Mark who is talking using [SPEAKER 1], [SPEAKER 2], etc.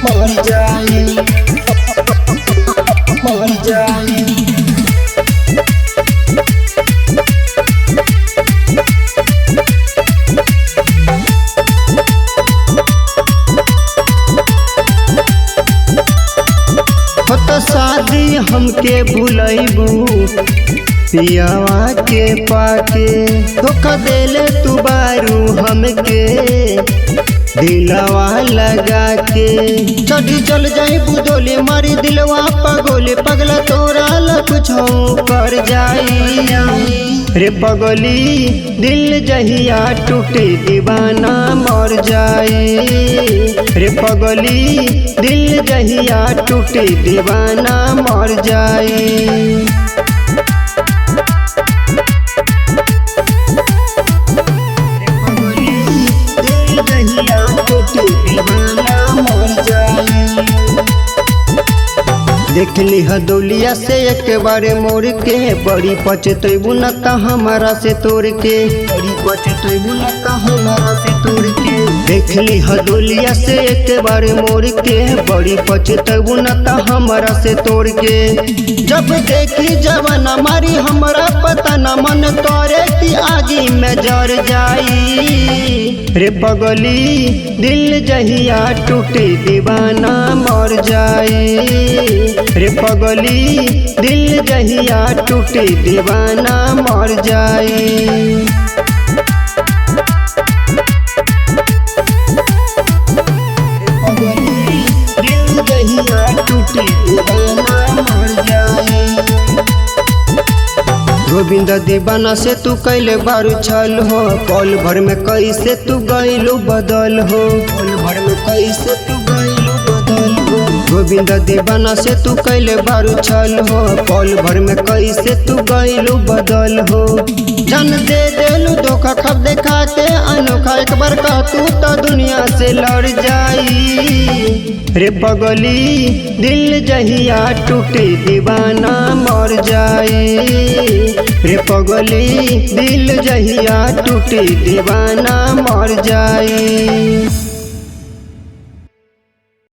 [SPEAKER 1] मर जाए, मर जाए। हो तो शादी हमके भुलैबू पियावा के पाके, धोखा देले तू बारू हमके दिलवा लगा के। चढ़ी चल जाई बुदोले मारी दिलवा पगोले, पगला तोरा ला कुछ कर जाई रे पगली। दिल जहिया टूटे दीवाना मर जाई रे पगली, दिल जहिया टूटे दीवाना मर जाई। देखली हदौलिया से एक बार मोड़ के, बड़ी पछतैबू न त हमारा से तोड़ के, बड़ी पछतैबू न त हमारा से तोड़ के। देखली हदौलिया से एक बार मोड़ के, बड़ी पछतैबू न त हमारा से तोड़ के। जब देखी जवाना मारी हमरा पता न मन करे कि आगी में जर जाई रे पगली। दिल जहिया टूटे दीवाना मर जाई रे पगली, दिल जहिया टूटे दीवाना मर जाई। दिल जहिया टूटे दीवाना मर जाई। गोविंद दीवाना से तू कैले बारू छल हो, पल भर में कैसे तू गइलू बदल हो, पल भर में कैसे तू गइलू बदल हो। गोविंद दीवाना से तू कैले बारू छल हो, पल भर में कैसे तू गइलू बदल हो। जान दे देलू धोखा खब देखा के अनोखा, एक बार कह तू तो दुनिया से लड़ जाई रे पगली। दिल जहिया टूटे दीवाना मर जाई रे पगली, दिल जहिया टूटे दीवाना मर जाई।